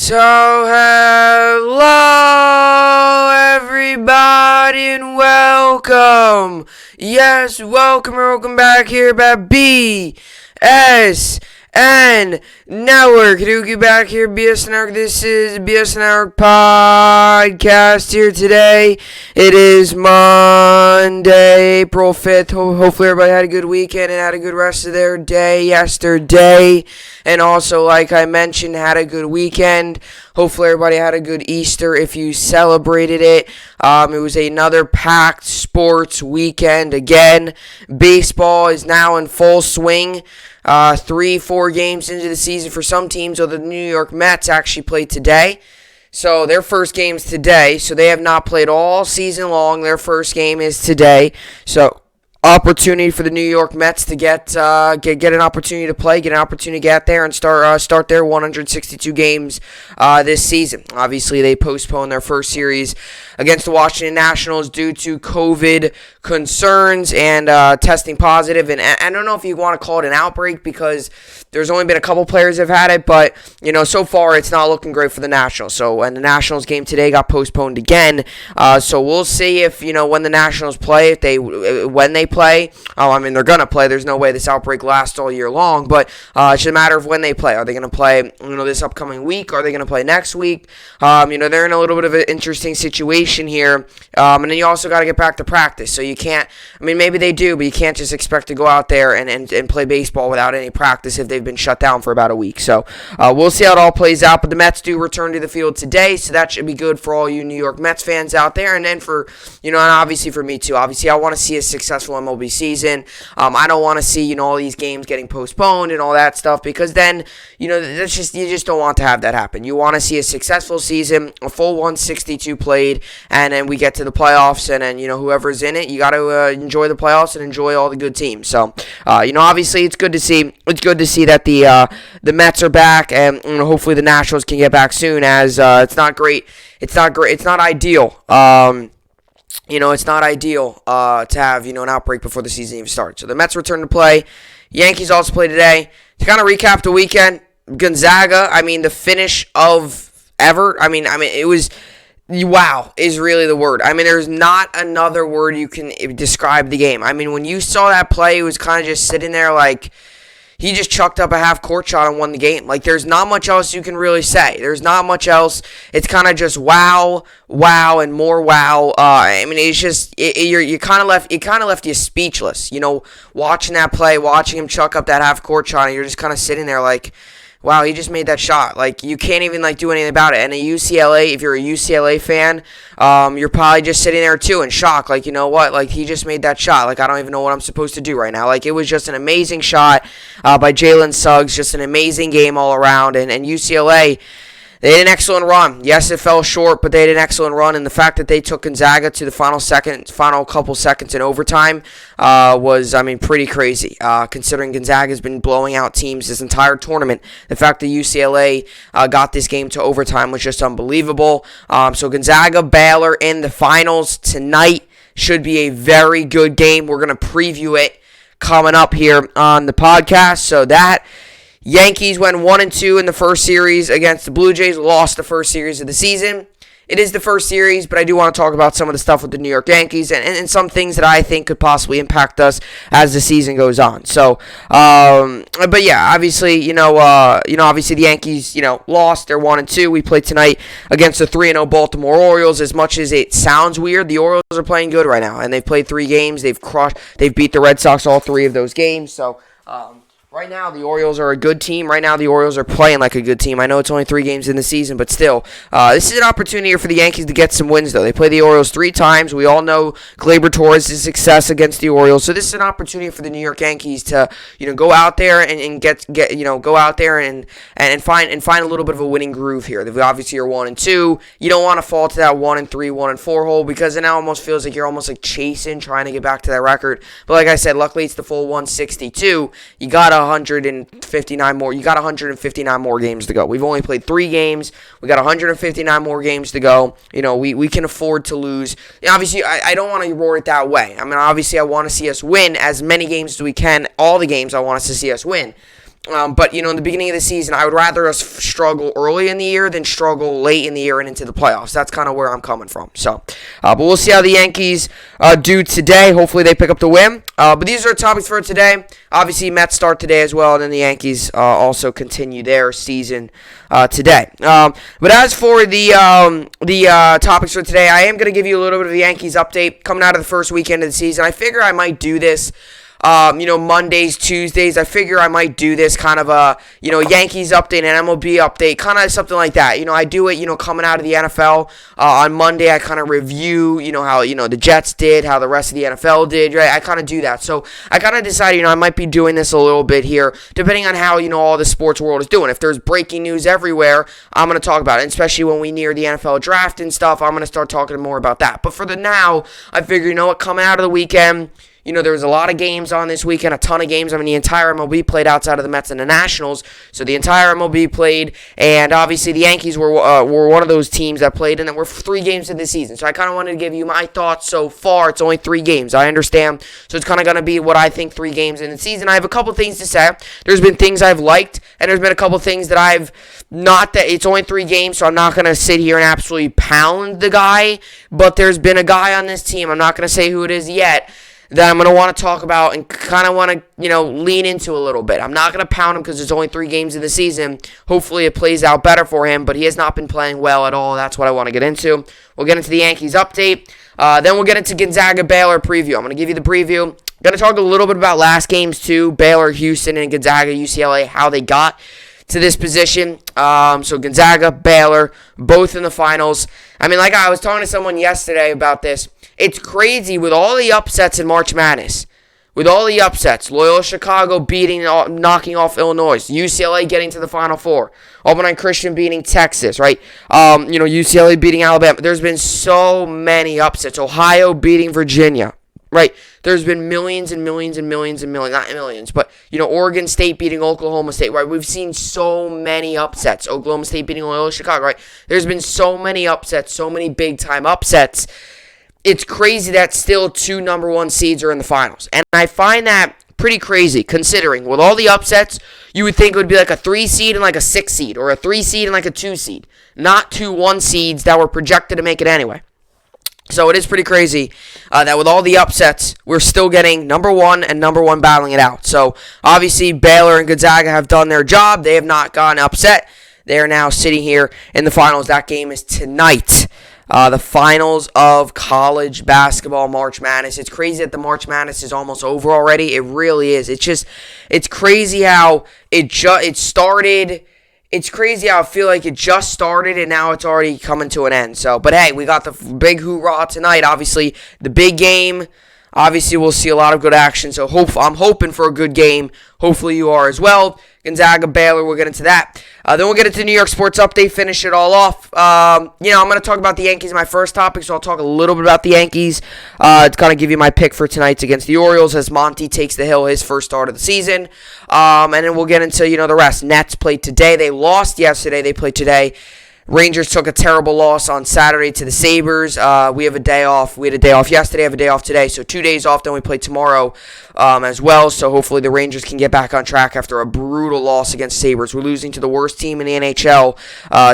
So, hello everybody and welcome. Yes, welcome back here at BSN Network. Dookie back here, BSN Network. This is BSN Network podcast here today. It is Monday, April 5th. Hopefully everybody had a good weekend and had a good rest of their day yesterday. And also, like I mentioned, had a good weekend. Hopefully everybody had a good Easter if you celebrated it. It was another packed sports weekend again. Baseball is now in full swing. 3-4 games into the season for some teams, although the New York Mets actually played today. So their first game's today. So they have not played all season long. Their first game is today. So opportunity for the New York Mets to get an opportunity to play, get an opportunity to get out there and start their 162 games this season. Obviously, they postponed their first series against the Washington Nationals due to COVID concerns and testing positive. And I don't know if you want to call it an outbreak because there's only been a couple players that have had it, but so far it's not looking great for the Nationals. So, and the Nationals game today got postponed again. So we'll see if when the Nationals play, when they play. They're gonna play. There's no way this outbreak lasts all year long, but it's a matter of when they play. Are they gonna play this upcoming week? Are they gonna play next week? They're in a little bit of an interesting situation here. And then you also got to get back to practice. So you can't. Maybe they do, but you can't just expect to go out there and play baseball without any practice if they've been shut down for about a week. So we'll see how it all plays out. But the Mets do return to the field today, so that should be good for all you New York Mets fans out there. And then for and obviously for me too. Obviously, I want to see a successful MLB season. I don't want to see all these games getting postponed and all that stuff because then that's just you just don't want to have that happen. You want to see a successful season, a full 162 played, and then we get to the playoffs, and then whoever's in it, you got to enjoy the playoffs and enjoy all the good teams. So obviously it's good to see. It's good to see that the Mets are back, and hopefully the Nationals can get back soon. As it's not great. It's not great. It's not ideal. It's not ideal to have, an outbreak before the season even starts. So the Mets return to play. Yankees also play today. To kind of recap the weekend, Gonzaga, the finish of ever. It was, wow, is really the word. There's not another word you can describe the game. When you saw that play, it was kind of just sitting there like, he just chucked up a half-court shot and won the game. There's not much else you can really say. There's not much else. It's kind of just wow, and more wow. It's just you kind of left you speechless. Watching that play, watching him chuck up that half-court shot, and you're just kind of sitting there like, wow, he just made that shot. You can't even, do anything about it. And UCLA, if you're a UCLA fan, you're probably just sitting there, too, in shock. You know what? He just made that shot. I don't even know what I'm supposed to do right now. It was just an amazing shot by Jalen Suggs. Just an amazing game all around. And UCLA, they had an excellent run. Yes, it fell short, but they had an excellent run. And the fact that they took Gonzaga to the final couple seconds in overtime was, pretty crazy. Considering Gonzaga has been blowing out teams this entire tournament, the fact that UCLA got this game to overtime was just unbelievable. So Gonzaga, Baylor in the finals tonight should be a very good game. We're going to preview it coming up here on the podcast. So that Yankees went 1-2 in the first series against the Blue Jays, lost the first series of the season. It is the first series, but I do want to talk about some of the stuff with the New York Yankees and some things that I think could possibly impact us as the season goes on. So, but yeah, obviously, obviously the Yankees, lost. They're 1-2. We played tonight against the 3-0 Baltimore Orioles. As much as it sounds weird, the Orioles are playing good right now, and they've played 3 games. They've beat the Red Sox all 3 of those games. So, right now, the Orioles are a good team. Right now, the Orioles are playing like a good team. I know it's only 3 games in the season, but still, this is an opportunity for the Yankees to get some wins, though. They play the Orioles 3 times. We all know Gleyber Torres' success against the Orioles, so this is an opportunity for the New York Yankees to, go out there and go out there and find a little bit of a winning groove here. They obviously are 1-2. You don't want to fall to that 1-3, 1-4 hole because it now almost feels like you're almost like chasing, trying to get back to that record. But like I said, luckily it's the full 162. You got 159 more. You got 159 more games to go. We've only played 3 games. We got 159 more games to go. We can afford to lose. Obviously, I don't want to word it that way. Obviously, I want to see us win as many games as we can. All the games I want us to see us win. But, in the beginning of the season, I would rather us struggle early in the year than struggle late in the year and into the playoffs. That's kind of where I'm coming from. So, but we'll see how the Yankees do today. Hopefully they pick up the win. But these are the topics for today. Obviously, Mets start today as well, and then the Yankees also continue their season today. But as for the topics for today, I am going to give you a little bit of the Yankees update coming out of the first weekend of the season. I figure I might do this Mondays, Tuesdays. I figure I might do this kind of a, Yankees update and MLB update, kind of something like that. I do it, coming out of the NFL. On Monday, I kind of review, how, the Jets did, how the rest of the NFL did, right? I kind of do that. So I kind of decided, I might be doing this a little bit here, depending on how, all the sports world is doing. If there's breaking news everywhere, I'm going to talk about it, and especially when we near the NFL draft and stuff, I'm going to start talking more about that. But for the now, I figure, coming out of the weekend, there was a lot of games on this weekend, a ton of games. The entire MLB played outside of the Mets and the Nationals, so the entire MLB played, and obviously the Yankees were one of those teams that played, and then we're 3 games in the season. So I kind of wanted to give you my thoughts so far. It's only 3 games, I understand, so it's kind of going to be what I think 3 games in the season. I have a couple things to say. There's been things I've liked, and there's been a couple things that I've not that it's only 3 games, so I'm not going to sit here and absolutely pound the guy, but there's been a guy on this team, I'm not going to say who it is yet, that I'm going to want to talk about and kind of want to, lean into a little bit. I'm not going to pound him because there's only 3 games in the season. Hopefully it plays out better for him, but he has not been playing well at all. That's what I want to get into. We'll get into the Yankees update. Then we'll get into Gonzaga-Baylor preview. I'm going to give you the preview. Going to talk a little bit about last games too. Baylor, Houston, and Gonzaga, UCLA, how they got to this position. So Gonzaga, Baylor, both in the finals. Like I was talking to someone yesterday about this. It's crazy with all the upsets in March Madness. With all the upsets, Loyola Chicago knocking off Illinois, UCLA getting to the Final Four, Auburn Christian beating Texas, right? UCLA beating Alabama. There's been so many upsets. Ohio beating Virginia, right? There's been millions and millions and millions and millions, not millions, but, Oregon State beating Oklahoma State, right? We've seen so many upsets. Oklahoma State beating Loyola Chicago, right? There's been so many upsets, so many big-time upsets. It's crazy that still 2 number 1 seeds are in the finals. And I find that pretty crazy, considering with all the upsets, you would think it would be like a 3 seed and like a 6 seed, or a 3 seed and like a 2 seed. Not 2 1 seeds that were projected to make it anyway. So it is pretty crazy that with all the upsets, we're still getting number 1 and number 1 battling it out. So obviously Baylor and Gonzaga have done their job. They have not gotten upset. They are now sitting here in the finals. That game is tonight. The finals of college basketball, March Madness. It's crazy that the March Madness is almost over already. It really is. It's crazy how it started. It's crazy how I feel like it just started and now it's already coming to an end. So, but hey, we got the big hoorah tonight. Obviously, the big game. Obviously, we'll see a lot of good action. So, I'm hoping for a good game. Hopefully, you are as well. Gonzaga, Baylor, we'll get into that. Then we'll get into the New York sports update, finish it all off. I'm going to talk about the Yankees, my first topic, so I'll talk a little bit about the Yankees. To kind of give you my pick for tonight's against the Orioles as Monty takes the hill, his first start of the season. And then we'll get into, the rest. Nets played today. They lost yesterday. They played today. Rangers took a terrible loss on Saturday to the Sabres. We have a day off. We had a day off yesterday. I have a day off today. So 2 days off. Then we play tomorrow as well. So hopefully the Rangers can get back on track after a brutal loss against Sabres. We're losing to the worst team in the NHL.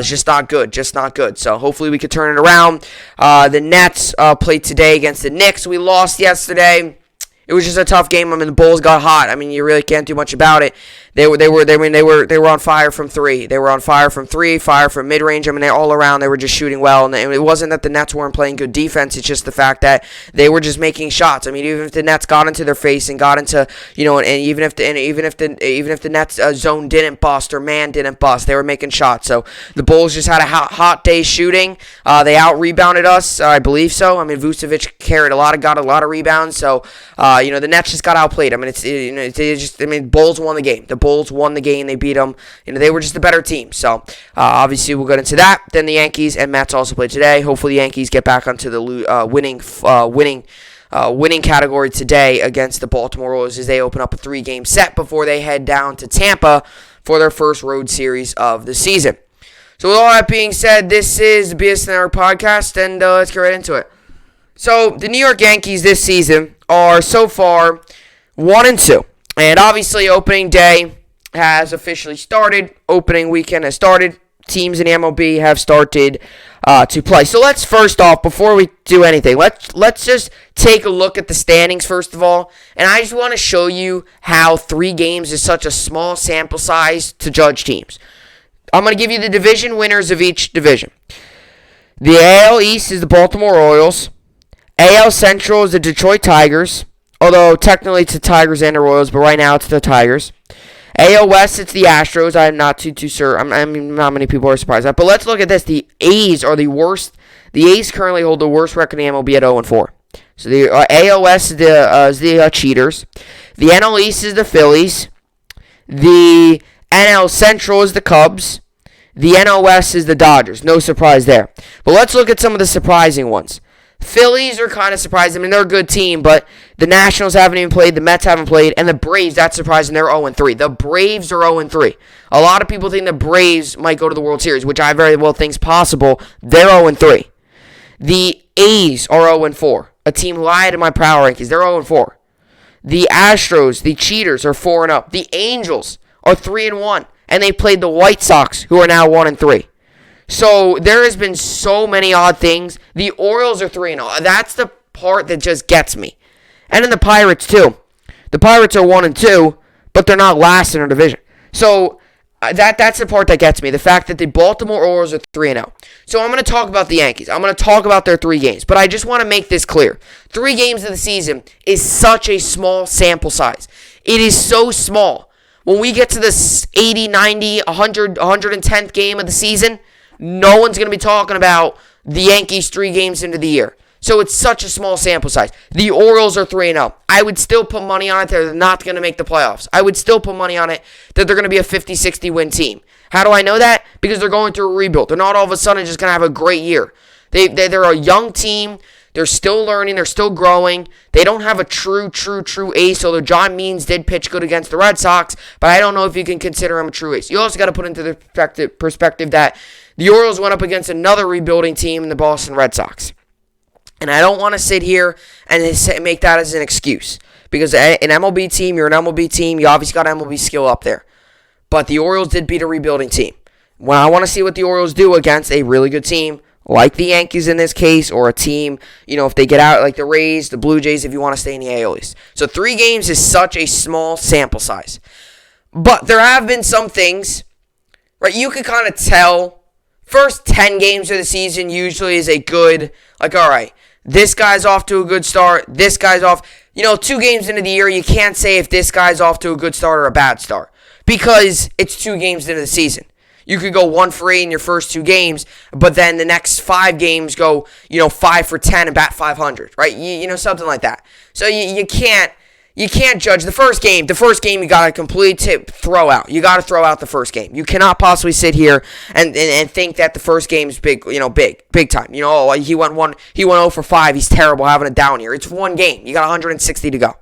It's just not good. Just not good. So hopefully we can turn it around. The Nets played today against the Knicks. We lost yesterday. It was just a tough game. The Bulls got hot. You really can't do much about it. They were on fire from 3. They were on fire from 3, fire from mid-range. They all around. They were just shooting well. And it wasn't that the Nets weren't playing good defense. It's just the fact that they were just making shots. Even if the Nets got into their face and got into, and even if the Nets zone didn't bust or man didn't bust, they were making shots. So the Bulls just had a hot day shooting. They out-rebounded us. I believe so. Vucevic got a lot of rebounds. So the Nets just got outplayed. Bulls won the game. The Bulls won the game. They beat them. They were just a better team. So obviously we'll get into that. Then the Yankees and Mets also play today. Hopefully the Yankees get back onto the winning category today against the Baltimore Orioles as they open up a 3-game set before they head down to Tampa for their first road series of the season. So with all that being said, this is the BSN podcast, and let's get right into it. So the New York Yankees this season are so far 1-2. And obviously, opening day, has officially started. Opening weekend has started. Teams in the MLB have started to play. So let's first off, before we do anything, let's just take a look at the standings first of all. And I just want to show you how 3 games is such a small sample size to judge teams. I'm going to give you the division winners of each division. The AL East is the Baltimore Orioles. AL Central is the Detroit Tigers. Although technically it's the Tigers and the Royals, but right now it's the Tigers. AL West, it's the Astros. I'm not too sure. I mean, not many people are surprised at that. But let's look at this. The A's are the worst. The A's currently hold the worst record in the MLB at 0-4. So the AL West is the Cheaters. The NL East is the Phillies. The NL Central is the Cubs. The NL West is the Dodgers. No surprise there. But let's look at some of the surprising ones. Phillies are kind of surprised. I mean, they're a good team, but the Nationals haven't even played. The Mets haven't played. And the Braves, that's surprising. They're 0-3. The Braves are 0-3. A lot of people think the Braves might go to the World Series, which I very well think is possible. They're 0-3. The A's are 0-4. A team who I had in my power rankings. They're 0-4. The Astros, the Cheaters, are 4-0. The Angels are 3-1. And they played the White Sox, who are now 1-3. So there has been so many odd things. The Orioles are 3-0. That's the part that just gets me. And then the Pirates too. The Pirates are 1-2, but they're not last in their division. So that's the part that gets me. The fact that the Baltimore Orioles are 3-0. So I'm going to talk about the Yankees. I'm going to talk about their 3 games. But I just want to make this clear. 3 games of the season is such a small sample size. It is so small. When we get to the 80, 90, 100, 110th game of the season, no one's going to be talking about the Yankees 3 games into the year. So it's such a small sample size. The Orioles are 3-0. I would still put money on it that they're not going to make the playoffs. I would still put money on it that they're going to be a 50-60 win team. How do I know that? Because they're going through a rebuild. They're not all of a sudden just going to have a great year. They're a young team. They're still learning. They're still growing. They don't have a true ace, although John Means did pitch good against the Red Sox, but I don't know if you can consider him a true ace. You also got to put into the perspective that the Orioles went up against another rebuilding team in the Boston Red Sox. And I don't want to sit here and make that as an excuse. Because an MLB team, you're an MLB team, you obviously got MLB skill up there. But the Orioles did beat a rebuilding team. Well, I want to see what the Orioles do against a really good team, like the Yankees in this case, or a team, if they get out, like the Rays, the Blue Jays, if you want to stay in the AL East. So 3 games is such a small sample size. But there have been some things, right? You can kind of tell. First 10 games of the season usually is a good, all right, this guy's off to a good start, this guy's off. 2 games into the year, you can't say if this guy's off to a good start or a bad start because it's 2 games into the season. You could go 1 for 8 in your first 2 games, but then the next 5 games go, 5 for 10 and bat 500, right? Something like that. So you can't judge the first game. The first game you got to completely throw out. You got to throw out the first game. You cannot possibly sit here and think that the first game is big, big time. He went 0 for 5. He's terrible, having a down year. It's 1 game. You got 160 to go.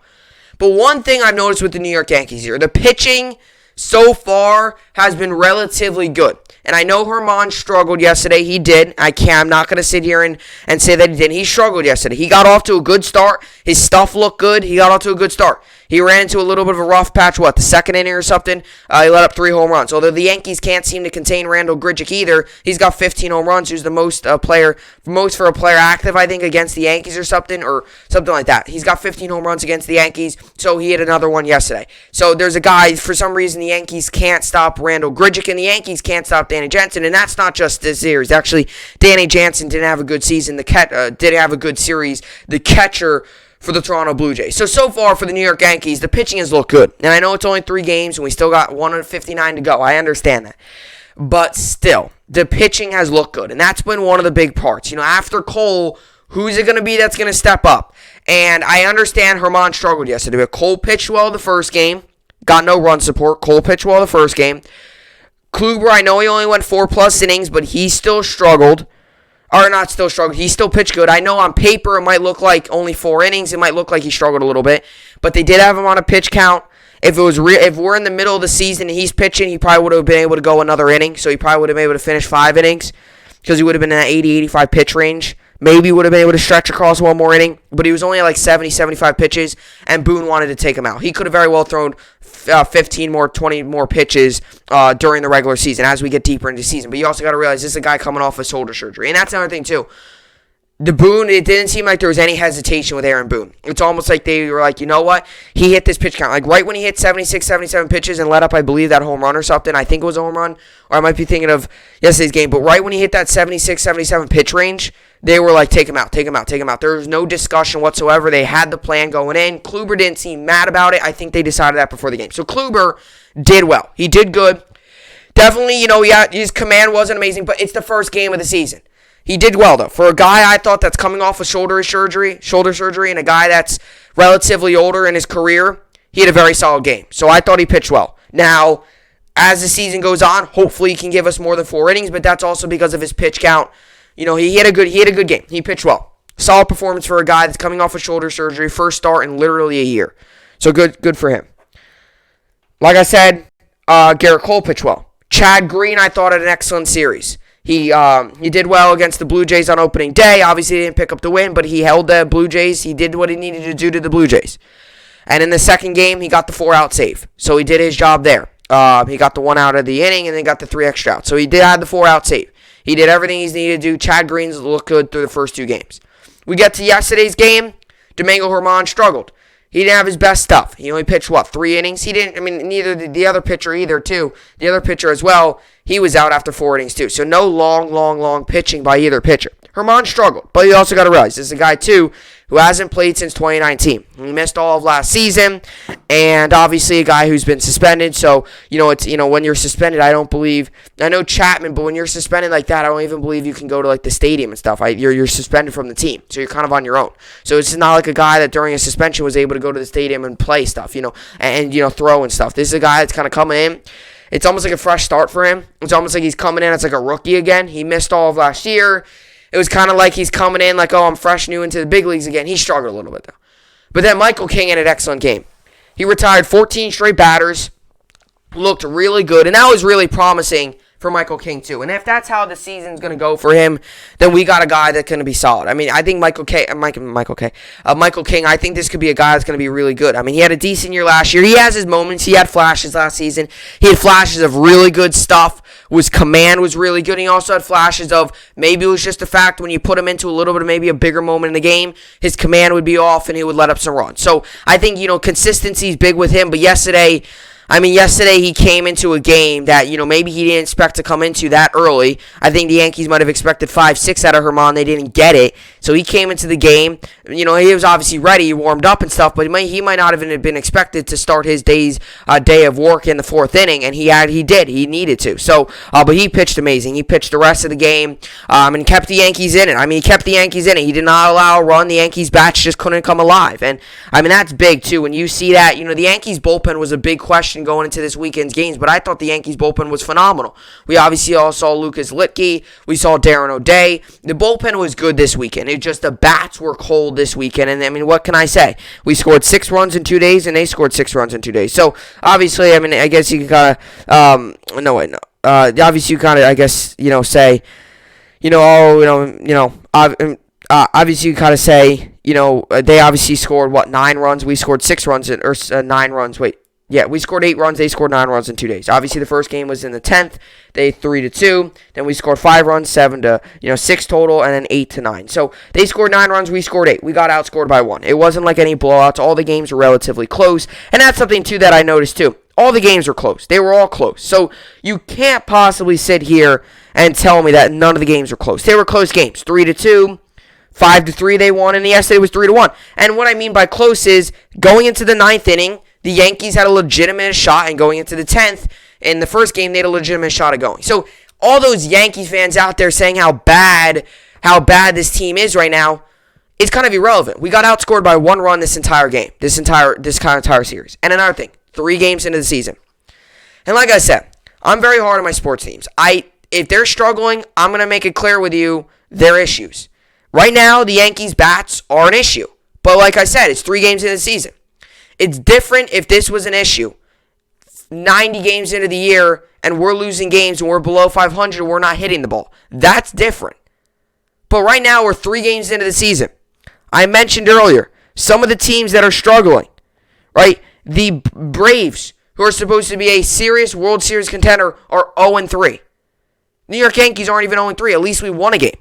But one thing I've noticed with the New York Yankees here, the pitching so far has been relatively good. And I know Herman struggled yesterday. He did. I'm not going to sit here and say that he didn't. He struggled yesterday. He got off to a good start. His stuff looked good. He got off to a good start. He ran into a little bit of a rough patch, the second inning or something? He let up 3 home runs. Although the Yankees can't seem to contain Randall Grichuk either. He's got 15 home runs. He's the most for a player active, I think, against the Yankees or something like that. He's got 15 home runs against the Yankees, so he hit another one yesterday. So there's a guy, for some reason, the Yankees can't stop Randall Grichuk, and the Yankees can't stop Danny Jansen, and that's not just this series. Actually, Danny Jansen didn't have a good season. Didn't have a good series. The catcher for the Toronto Blue Jays. So far for the New York Yankees, the pitching has looked good. And I know it's only 3 games, and we still got 159 to go. I understand that. But still, the pitching has looked good, and that's been one of the big parts. After Cole, who's it going to be that's going to step up? And I understand Herman struggled yesterday, but Cole pitched well the first game. Got no run support. Cole pitched well the first game. Kluber, I know he only went 4+ innings, but he still struggled. Or not still struggled. He still pitched good. I know on paper it might look like only 4 innings. It might look like he struggled a little bit. But they did have him on a pitch count. If we're in the middle of the season and he's pitching, he probably would have been able to go another inning. So he probably would have been able to finish 5 innings because he would have been in that 80-85 pitch range. Maybe would have been able to stretch across 1 more inning. But he was only at 70-75 pitches, and Boone wanted to take him out. He could have very well thrown 15 more, 20 more pitches during the regular season as we get deeper into the season. But you also got to realize this is a guy coming off of shoulder surgery. And that's another thing, too. The Boone, it didn't seem like there was any hesitation with Aaron Boone. It's almost like they were like, you know what? He hit this pitch count. Like right when he hit 76, 77 pitches and let up, I believe, that home run or something. I think it was a home run. Or I might be thinking of yesterday's game. But right when he hit that 76, 77 pitch range, they were like, take him out, take him out, take him out. There was no discussion whatsoever. They had the plan going in. Kluber didn't seem mad about it. I think they decided that before the game. So Kluber did well. He did good. Definitely, his command wasn't amazing, but it's the first game of the season. He did well, though. For a guy I thought that's coming off of shoulder surgery, and a guy that's relatively older in his career, he had a very solid game. So I thought he pitched well. Now, as the season goes on, hopefully he can give us more than 4 innings, but that's also because of his pitch count. He had a good game. He pitched well. Solid performance for a guy that's coming off of shoulder surgery, first start in literally a year. So good for him. Like I said, Garrett Cole pitched well. Chad Green, I thought, had an excellent series. He did well against the Blue Jays on opening day. Obviously, he didn't pick up the win, but he held the Blue Jays. He did what he needed to do to the Blue Jays. And in the second game, he got the 4-out save. So he did his job there. He got the 1 out of the inning and then got the 3 extra outs. So he did have the 4-out save. He did everything he's needed to do. Chad Green's looked good through the first 2 games. We get to yesterday's game. Domingo Germán struggled. He didn't have his best stuff. He only pitched, 3 innings? Neither did the other pitcher either, too. The other pitcher as well, he was out after 4 innings, too. So no long pitching by either pitcher. Germán struggled, but you also got to realize this is a guy, too, who hasn't played since 2019. He missed all of last season, and obviously a guy who's been suspended. So, when you're suspended, I know Chapman, but when you're suspended like that, I don't even believe you can go to, the stadium and stuff. You're suspended from the team, so you're kind of on your own. So it's not like a guy that during a suspension was able to go to the stadium and play stuff, and throw and stuff. This is a guy that's kind of coming in. It's almost like a fresh start for him. It's almost like he's coming in as like a rookie again. He missed all of last year. It was kind of like he's coming in like, I'm fresh new into the big leagues again. He struggled a little bit, though. But then Michael King had an excellent game. He retired 14 straight batters, looked really good, and that was really promising for Michael King, too. And if that's how the season's going to go for him, then we got a guy that's going to be solid. I think Michael King, I think this could be a guy that's going to be really good. He had a decent year last year. He has his moments. He had flashes last season. He had flashes of really good stuff. His command was really good. He also had flashes of maybe it was just the fact when you put him into a little bit of maybe a bigger moment in the game, his command would be off and he would let up some runs. So I think, consistency is big with him. But yesterday he came into a game that, maybe he didn't expect to come into that early. I think the Yankees might have expected 5-6 out of Germán. They didn't get it. So he came into the game. He was obviously ready. He warmed up and stuff, but he might not have been expected to start his day of work in the 4th inning, and he did. He needed to. So, but he pitched amazing. He pitched the rest of the game and kept the Yankees in it. He kept the Yankees in it. He did not allow a run. The Yankees bats just couldn't come alive. And, that's big, too. When you see that, the Yankees bullpen was a big question going into this weekend's games, but I thought the Yankees bullpen was phenomenal. We obviously all saw Lucas Litke. We saw Darren O'Day. The bullpen was good this weekend. It just the bats were cold this weekend, and what can I say? We scored 6 runs in 2 days, and they scored 6 runs in 2 days. So obviously, I guess you can kind of obviously you kind of say, obviously you kind of say, they obviously scored 9 runs. We scored 6 runs or 9 runs. Yeah, we scored 8 runs. They scored 9 runs in 2 days. Obviously, the first game was in the 10th. They 3-2. Then we scored 5 runs, 7-6 total, and then 8-9. So they scored 9 runs. We scored 8. We got outscored by 1. It wasn't like any blowouts. All the games were relatively close, and that's something too that I noticed too. All the games were close. They were all close. So you can't possibly sit here and tell me that none of the games were close. They were close games. 3-2. 5-3 they won, and yesterday was 3-1. And what I mean by close is going into the 9th inning, the Yankees had a legitimate shot, and going into the 10th, in the first game, they had a legitimate shot of going. So all those Yankees fans out there saying how bad this team is right now, it's kind of irrelevant. We got outscored by 1 run this entire game, this entire series. And another thing, 3 games into the season. And like I said, I'm very hard on my sports teams. If they're struggling, I'm going to make it clear with you their issues. Right now, the Yankees' bats are an issue. But like I said, it's 3 games into the season. It's different if this was an issue 90 games into the year and we're losing games and we're below 500 and we're not hitting the ball. That's different. But right now, we're 3 games into the season. I mentioned earlier some of the teams that are struggling, right? The Braves, who who are supposed to be a serious World Series contender, are 0-3. New York Yankees aren't even 0-3. At least we won a game.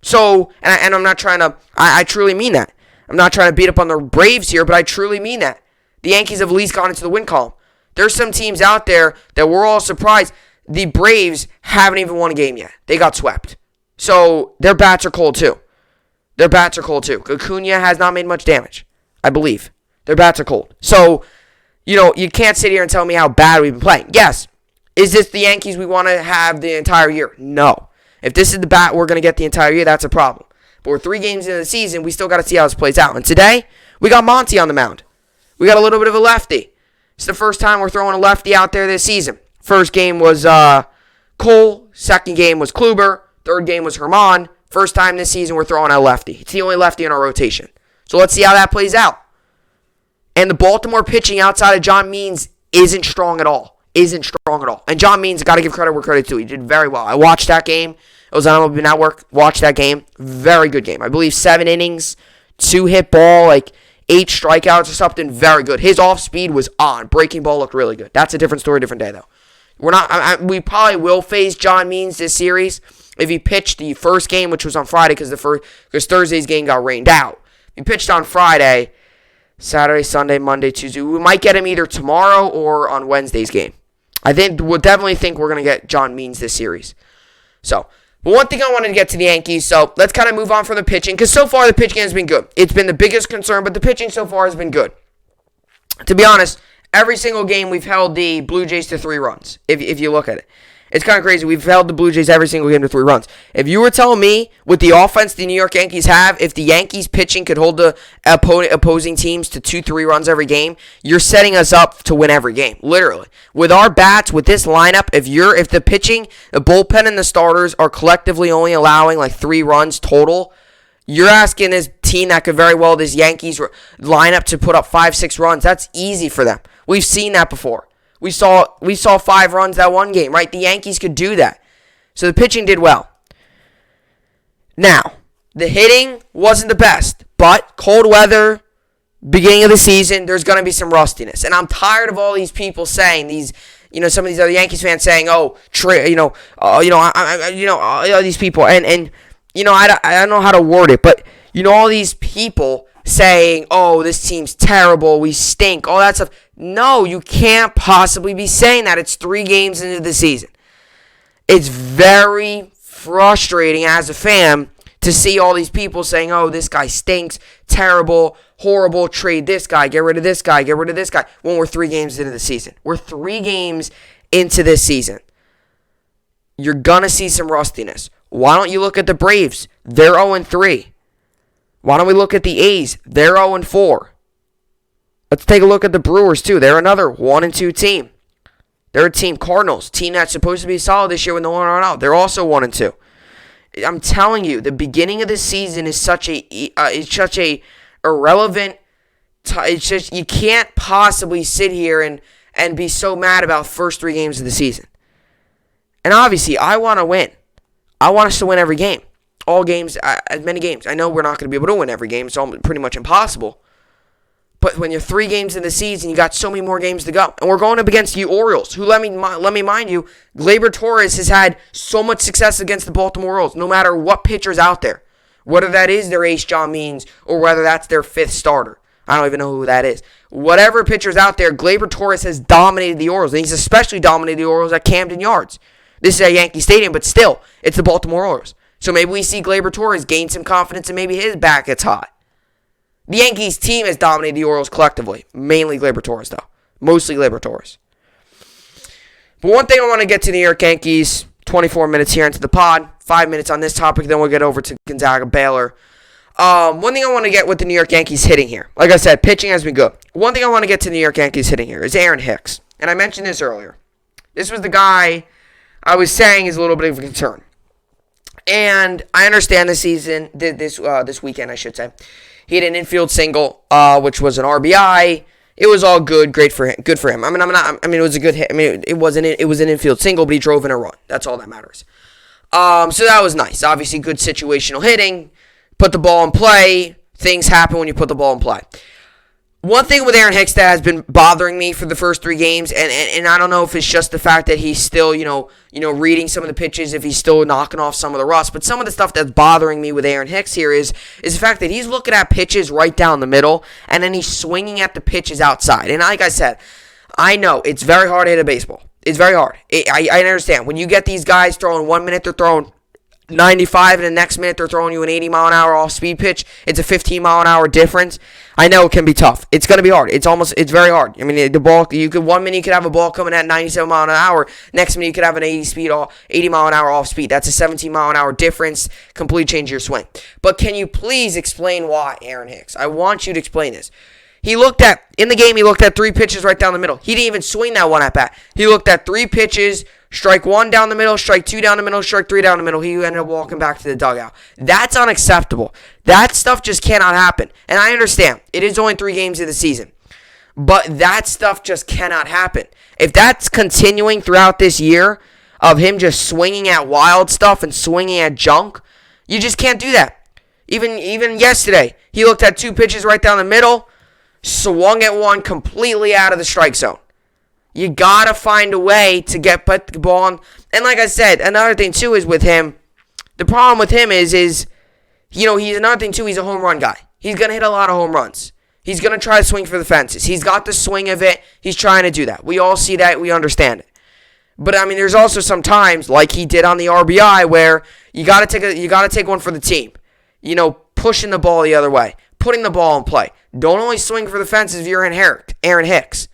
So, and I'm not trying to, I truly mean that. I'm not trying to beat up on the Braves here, but I truly mean that. The Yankees have at least gone into the win column. There's some teams out there that we're all surprised. The Braves haven't even won a game yet. They got swept. So, their bats are cold too. Acuna has not made much damage, I believe. Their bats are cold. So, you can't sit here and tell me how bad we've been playing. Yes. Is this the Yankees we want to have the entire year? No. If this is the bat we're going to get the entire year, that's a problem. But we're 3 games into the season. We still got to see how this plays out. And today, we got Monty on the mound. We got a little bit of a lefty. It's the first time we're throwing a lefty out there this season. First game was Cole. Second game was Kluber. Third game was Herman. First time this season we're throwing a lefty. It's the only lefty in our rotation. So let's see how that plays out. And the Baltimore pitching outside of John Means isn't strong at all. And John Means, got to give credit where credit's due. He did very well. I watched that game. It was on MLB Network. Watched that game. Very good game. I believe 7 innings, 2 hit ball, 8 strikeouts or something. Very good. His off speed was on. Breaking ball looked really good. That's a different story, different day though. We probably will face John Means this series if he pitched the first game, which was on Friday because Thursday's game got rained out. If he pitched on Friday, Saturday, Sunday, Monday, Tuesday, we might get him either tomorrow or on Wednesday's game. We'll definitely think we're going to get John Means this series. So, but one thing I wanted to get to the Yankees, so let's kind of move on from the pitching, because so far the pitching has been good. It's been the biggest concern, but the pitching so far has been good. To be honest, every single game we've held the Blue Jays to 3 runs, if you look at it. It's kind of crazy. We've held the Blue Jays every single game to 3 runs. If you were telling me, with the offense the New York Yankees have, if the Yankees pitching could hold the opposing teams to 2-3 runs every game, you're setting us up to win every game. Literally. With our bats, with this lineup, if the pitching, the bullpen, and the starters are collectively only allowing 3 runs total, you're asking this team that could very well, this Yankees lineup, to put up 5-6 runs. That's easy for them. We've seen that before. We saw 5 runs that one game, right? The Yankees could do that. So the pitching did well. Now, the hitting wasn't the best, but cold weather, beginning of the season, there's going to be some rustiness. And I'm tired of all these people saying, some of these other Yankees fans saying, these people, and I don't know how to word it, but all these people saying, oh, this team's terrible, we stink, all that stuff. No, you can't possibly be saying that. It's 3 games into the season. It's very frustrating as a fan to see all these people saying, oh, this guy stinks, terrible, horrible, trade this guy, get rid of this guy, when we're 3 games into the season. We're 3 games into this season. You're going to see some rustiness. Why don't you look at the Braves? They're 0-3. Why don't we look at the A's? They're 0-4. Let's take a look at the Brewers, too. They're another 1-2 team. They're a team, Cardinals, team that's supposed to be solid this year with no one out. They're also 1-2. I'm telling you, the beginning of the season is such a irrelevant. It's just, you can't possibly sit here and be so mad about the first 3 games of the season. And obviously, I want to win. I want us to win every game. All games, as many games. I know we're not going to be able to win every game. It's all pretty much impossible. But when you're 3 games in the season, you got so many more games to go. And we're going up against the Orioles, who, let me mind you, Gleyber Torres has had so much success against the Baltimore Orioles, no matter what pitcher's out there. Whether that is their ace, John Means, or whether that's their 5th starter. I don't even know who that is. Whatever pitcher's out there, Gleyber Torres has dominated the Orioles. And he's especially dominated the Orioles at Camden Yards. This is at Yankee Stadium, but still, it's the Baltimore Orioles. So maybe we see Gleyber Torres gain some confidence and maybe his back gets hot. The Yankees team has dominated the Orioles collectively. Mainly Gleyber Torres, though. Mostly Gleyber Torres. But one thing I want to get to the New York Yankees, 24 minutes here into the pod, 5 minutes on this topic, then we'll get over to Gonzaga Baylor. One thing I want to get with the New York Yankees hitting here. Like I said, pitching has been good. One thing I want to get to the New York Yankees hitting here is Aaron Hicks. And I mentioned this earlier. This was the guy I was saying is a little bit of a concern. And I understand this season, this weekend, I should say. He had an infield single, which was an RBI. It was all good, great for him, good for him. It was a good hit. It was an infield single, but he drove in a run. That's all that matters. So that was nice. Obviously, good situational hitting. Put the ball in play. Things happen when you put the ball in play. One thing with Aaron Hicks that has been bothering me for the first 3 games, and I don't know if it's just the fact that he's still, reading some of the pitches, if he's still knocking off some of the rust, but some of the stuff that's bothering me with Aaron Hicks here is the fact that he's looking at pitches right down the middle, and then he's swinging at the pitches outside. And like I said, I know it's very hard to hit a baseball. It's very hard. I understand. When you get these guys throwing 1 minute, they're throwing 95, and the next minute they're throwing you an 80-mile-an-hour off-speed pitch. It's a 15-mile-an-hour difference. I know it can be tough. It's going to be hard. It's very hard. I mean, the ball, 1 minute you could have a ball coming at 97 miles an hour. Next minute you could have an 80-mile-an-hour off-speed. That's a 17-mile-an-hour difference. Completely change your swing. But can you please explain why, Aaron Hicks? I want you to explain this. In the game, he looked at 3 pitches right down the middle. He didn't even swing that one at bat. He looked at 3 pitches, strike 1 down the middle, strike 2 down the middle, strike 3 down the middle. He ended up walking back to the dugout. That's unacceptable. That stuff just cannot happen. And I understand. It is only 3 games of the season. But that stuff just cannot happen. If that's continuing throughout this year of him just swinging at wild stuff and swinging at junk, you just can't do that. Even yesterday, he looked at 2 pitches right down the middle, swung at 1 completely out of the strike zone. You gotta find a way to put the ball on. And like I said, another thing too is with him, the problem with him is he's another thing too, he's a home run guy. He's gonna hit a lot of home runs. He's gonna try to swing for the fences. He's got the swing of it. He's trying to do that. We all see that. We understand it. But I mean, there's also some times like he did on the RBI where you gotta take one for the team. Pushing the ball the other way, putting the ball in play. Don't only swing for the fences if you're Aaron Hicks.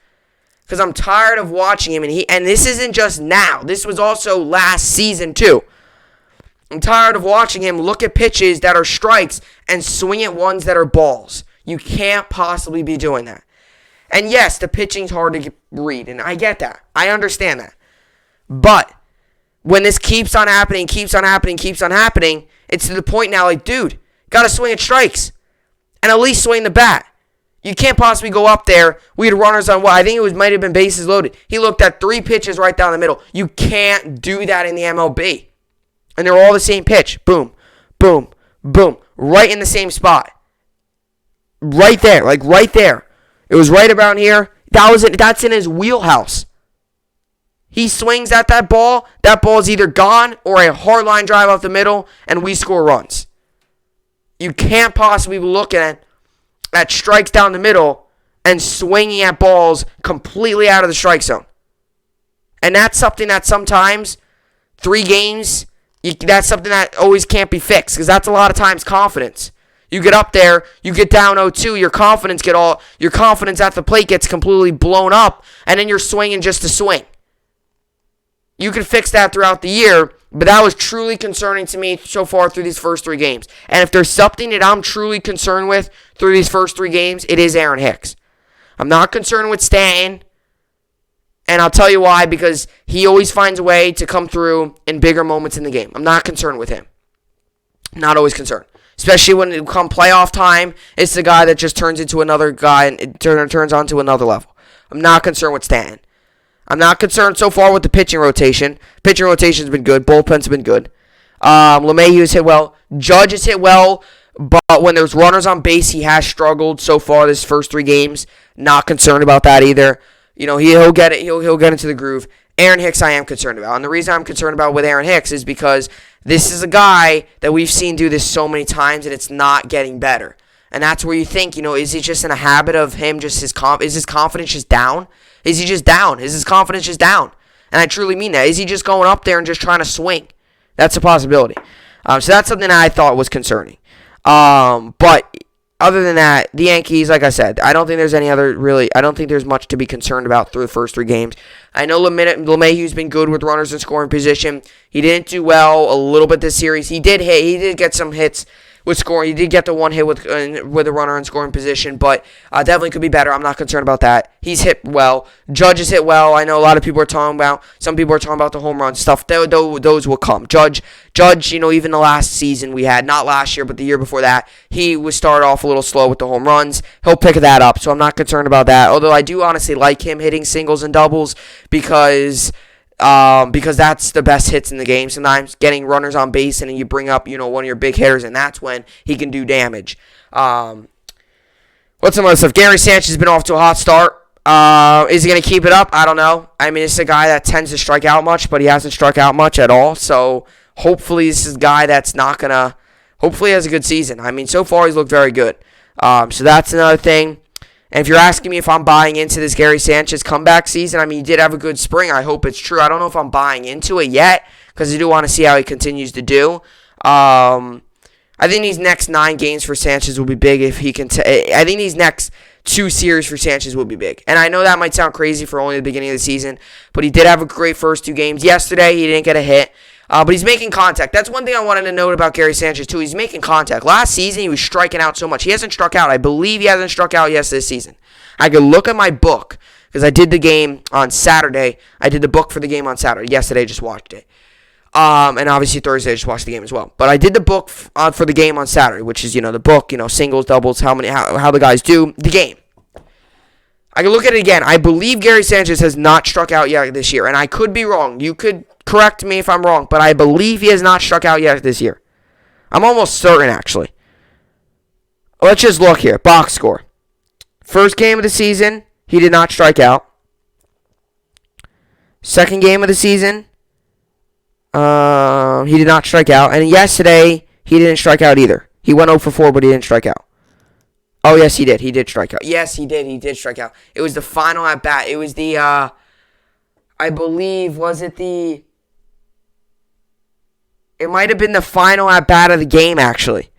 Because I'm tired of watching him, and this isn't just now. This was also last season too. I'm tired of watching him look at pitches that are strikes and swing at ones that are balls. You can't possibly be doing that. And yes, the pitching's hard to read, and I get that. I understand that. But when this keeps on happening, it's to the point now like, dude, got to swing at strikes and at least swing the bat. You can't possibly go up there. We had runners on I think it might have been bases loaded. He looked at 3 pitches right down the middle. You can't do that in the MLB. And they're all the same pitch. Boom, boom, boom. Right in the same spot. Right there. Like right there. It was right around here. That's in his wheelhouse. He swings at that ball. That ball is either gone or a hard line drive off the middle, and we score runs. You can't possibly be looking at strikes down the middle and swinging at balls completely out of the strike zone. And that's something that sometimes 3 games, that's something that always can't be fixed because that's a lot of times confidence. You get up there, you get down 0-2, your confidence at the plate gets completely blown up, and then you're swinging just to swing. You can fix that throughout the year, but that was truly concerning to me so far through these first 3 games. And if there's something that I'm truly concerned with through these first 3 games, it is Aaron Hicks. I'm not concerned with Stanton, and I'll tell you why, because he always finds a way to come through in bigger moments in the game. I'm not concerned with him. Not always concerned. Especially when it come playoff time, it's the guy that just turns into another guy and it turns on to another level. I'm not concerned with Stanton. I'm not concerned so far with the pitching rotation. Pitching rotation's been good. Bullpen's been good. LeMahieu's hit well. Judge has hit well, but when there's runners on base, he has struggled so far this first 3 games. Not concerned about that either. He'll get it. He'll get into the groove. Aaron Hicks, I am concerned about, and the reason I'm concerned about with Aaron Hicks is because this is a guy that we've seen do this so many times, and it's not getting better. And that's where you think, is he just in a habit of him just is his confidence just down? Is he just down? Is his confidence just down? And I truly mean that. Is he just going up there and just trying to swing? That's a possibility. So that's something that I thought was concerning. But other than that, the Yankees, like I said, I don't think there's much to be concerned about through the first 3 games. I know LeMahieu's been good with runners in scoring position. He didn't do well a little bit this series. He did get some hits with scoring. He did get the 1 hit with a runner in scoring position, but definitely could be better. I'm not concerned about that. He's hit well. Judge has hit well. I know a lot of people are talking about, some people are talking about the home run stuff. Those will come. Judge, even the last season we had, not last year, but the year before that, he was started off a little slow with the home runs. He'll pick that up, so I'm not concerned about that. Although I do honestly like him hitting singles and doubles because that's the best hits in the game sometimes, getting runners on base, and then you bring up, one of your big hitters, and that's when he can do damage. What What's some other stuff? Gary Sanchez has been off to a hot start. Is he going to keep it up? I don't know. I mean, it's a guy that tends to strike out much, but he hasn't struck out much at all. So hopefully this is a guy that's not going to, hopefully he has a good season. I mean, so far he's looked very good. So that's another thing. And if you're asking me if I'm buying into this Gary Sanchez comeback season, I mean, he did have a good spring. I hope it's true. I don't know if I'm buying into it yet because I do want to see how he continues to do. I think these next 9 games for Sanchez will be big if he can. I think these next 2 series for Sanchez will be big. And I know that might sound crazy for only the beginning of the season, but he did have a great first 2 games. Yesterday, he didn't get a hit, but he's making contact. That's one thing I wanted to note about Gary Sanchez, too. He's making contact. Last season, he was striking out so much. He hasn't struck out. I believe he hasn't struck out yet this season. I could look at my book because I did the game on Saturday. I did the book for the game on Saturday. Yesterday, I just watched it. And obviously Thursday I just watched the game as well. But I did the book for the game on Saturday, which is, the book, singles, doubles, how the guys do the game. I can look at it again. I believe Gary Sanchez has not struck out yet this year. And I could be wrong. You could correct me if I'm wrong. But I believe he has not struck out yet this year. I'm almost certain, actually. Let's just look here. Box score. First game of the season, he did not strike out. Second game of the season, he did not strike out. And yesterday, he didn't strike out either. He went 0 for 4, but he didn't strike out. Oh, yes, he did. He did strike out. Yes, he did. He did strike out. It was the final at bat. It was the, I believe, was it the, it might have been the final at bat of the game, actually.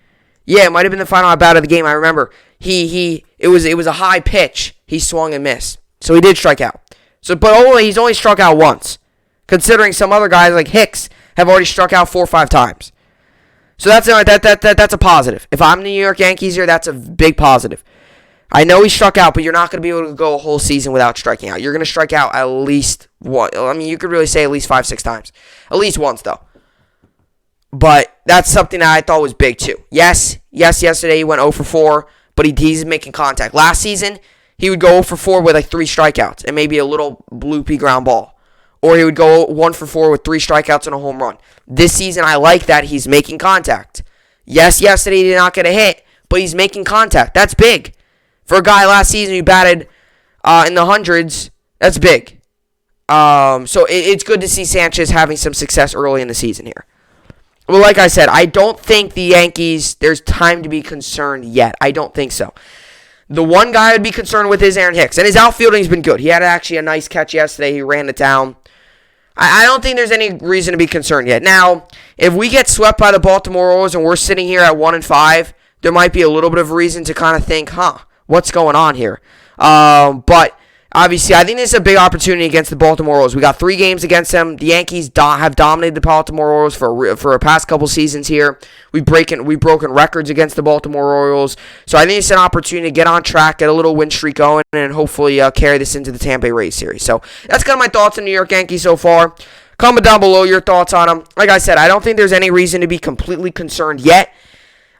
Yeah, it might have been the final at bat of the game. I remember. It was a high pitch. He swung and missed. So he did strike out. But he's only struck out once. Considering some other guys like Hicks have already struck out 4 or 5 times. So that's a positive. If I'm the New York Yankees here, that's a big positive. I know he struck out, but you're not going to be able to go a whole season without striking out. You're going to strike out at least one. I mean, you could really say at least 5, 6 times. At least once, though. But that's something that I thought was big, too. Yes, yesterday he went 0 for 4, but he's making contact. Last season, he would go 0 for 4 with like 3 strikeouts and maybe a little bloopy ground ball. Or he would go 1 for 4 with 3 strikeouts and a home run. This season, I like that he's making contact. Yes, yesterday he did not get a hit, but he's making contact. That's big. For a guy last season who batted in the hundreds, that's big. So it's good to see Sanchez having some success early in the season here. Well, like I said, I don't think the Yankees, there's time to be concerned yet. I don't think so. The one guy I'd be concerned with is Aaron Hicks, and his outfielding has been good. He had actually a nice catch yesterday. He ran it down. I don't think there's any reason to be concerned yet. Now, if we get swept by the Baltimore Orioles and we're sitting here at 1-5, there might be a little bit of reason to kind of think, what's going on here? But obviously, I think this is a big opportunity against the Baltimore Orioles. We got 3 games against them. The Yankees have dominated the Baltimore Orioles for a past couple seasons here. We've broken records against the Baltimore Orioles. So I think it's an opportunity to get on track, get a little win streak going, and hopefully carry this into the Tampa Bay Rays series. So that's kind of my thoughts on New York Yankees so far. Comment down below your thoughts on them. Like I said, I don't think there's any reason to be completely concerned yet.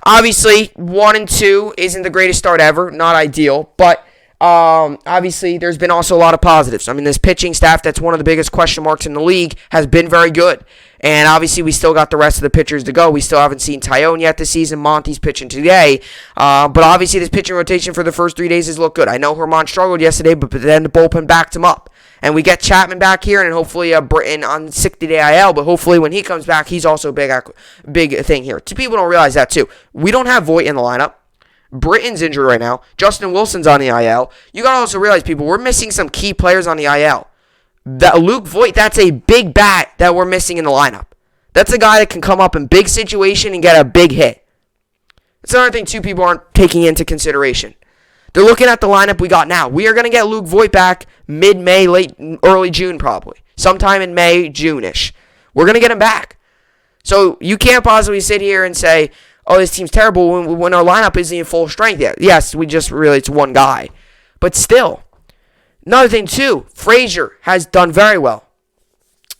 Obviously, 1-2 isn't the greatest start ever. Not ideal, but obviously, there's been also a lot of positives. I mean, this pitching staff, that's one of the biggest question marks in the league, has been very good. And obviously, we still got the rest of the pitchers to go. We still haven't seen Tyone yet this season. Monty's pitching today. But obviously, this pitching rotation for the first 3 days has looked good. I know Herman struggled yesterday, but then the bullpen backed him up. And we get Chapman back here, and hopefully Britton on 60-day IL. But hopefully, when he comes back, he's also a big thing here. People don't realize that, too. We don't have Voit in the lineup. Britton's injured right now. Justin Wilson's on the IL. You got to also realize, people, we're missing some key players on the IL. That Luke Voit, that's a big bat that we're missing in the lineup. That's a guy that can come up in big situation and get a big hit. That's another thing, too, people aren't taking into consideration. They're looking at the lineup we got now. We are going to get Luke Voit back mid-May, early June probably. Sometime in May, June-ish. We're going to get him back. So you can't possibly sit here and say, oh, this team's terrible when our lineup isn't in full strength yet. Yes, it's one guy. But still. Another thing, too, Frazier has done very well.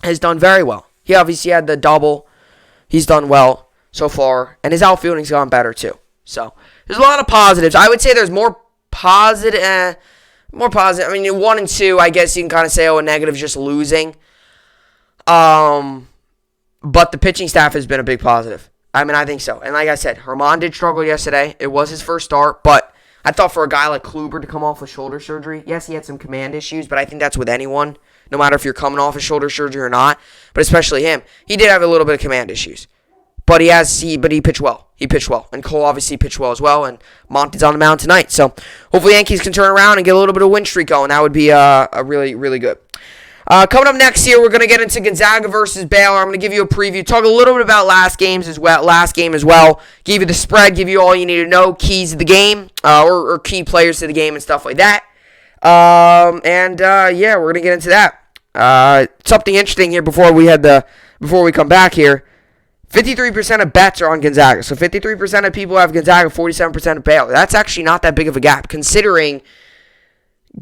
He obviously had the double. He's done well so far. And his outfielding's gone better, too. So, there's a lot of positives. I would say there's more positive. I mean, 1 and 2, I guess you can kind of say, a negative, just losing. But the pitching staff has been a big positive. I mean, I think so. And like I said, Herman did struggle yesterday. It was his first start, but I thought for a guy like Kluber to come off with shoulder surgery, yes, he had some command issues, but I think that's with anyone, no matter if you're coming off of shoulder surgery or not, but especially him. He did have a little bit of command issues. But he pitched well. He pitched well. And Cole obviously pitched well as well. And Monty's on the mound tonight. So hopefully Yankees can turn around and get a little bit of win streak going. That would be a really, really good. Coming up next here, we're going to get into Gonzaga versus Baylor. I'm going to give you a preview. Talk a little bit about last game as well. Give you the spread. Give you all you need to know. Keys to the game. Or key players to the game and stuff like that. We're going to get into that. Something interesting here before we come back here. 53% of bets are on Gonzaga. So 53% of people have Gonzaga, 47% of Baylor. That's actually not that big of a gap, considering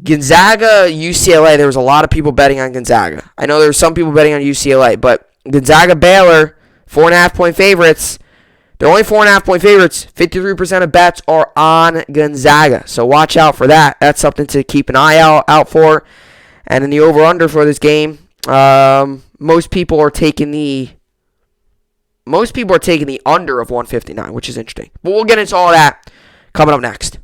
Gonzaga, UCLA, there was a lot of people betting on Gonzaga. I know there were some people betting on UCLA, but Gonzaga, Baylor, 4.5-point favorites. They're only 4.5-point favorites. 53% of bets are on Gonzaga. So watch out for that. That's something to keep an eye out for. And in the over-under for this game, most people are taking the under of 159, which is interesting. But we'll get into all that coming up next.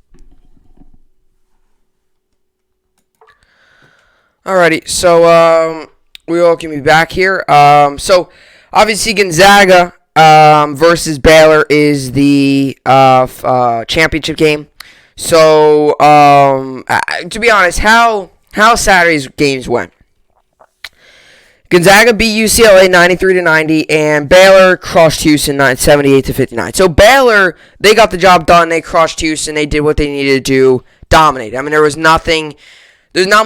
Alrighty, so we welcome you back here. So obviously Gonzaga versus Baylor is the championship game. So to be honest, how Saturday's games went. Gonzaga beat UCLA 93-90, and Baylor crushed Houston 78-59. So Baylor, they got the job done. They crushed Houston. They did what they needed to do, dominate. I mean, there's not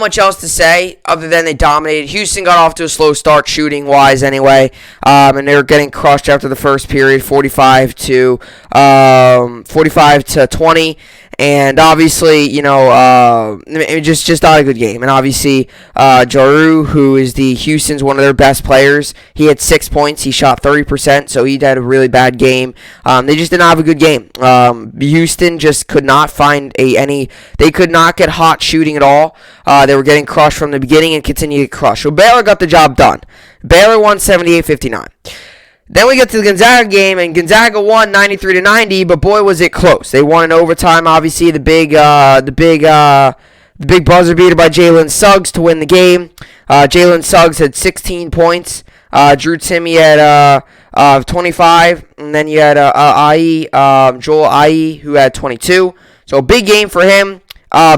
much else to say other than they dominated. Houston got off to a slow start shooting-wise anyway, and they were getting crushed after the first period, 45 to 20. And obviously, just not a good game. And obviously, Jaru, who is the Houston's one of their best players, he had 6 points. He shot 30%, so he had a really bad game. They just did not have a good game. Houston just could not find they could not get hot shooting at all. They were getting crushed from the beginning and continued to get crushed. So Baylor got the job done. Bbaylor won 78-59. Then we get to the Gonzaga game, and Gonzaga won 93-90, but boy was it close. They won in overtime. Obviously, the big buzzer beater by Jalen Suggs to win the game. Jalen Suggs had 16 points. Drew Timme had 25, and then you had Joel Ayi, who had 22. So a big game for him.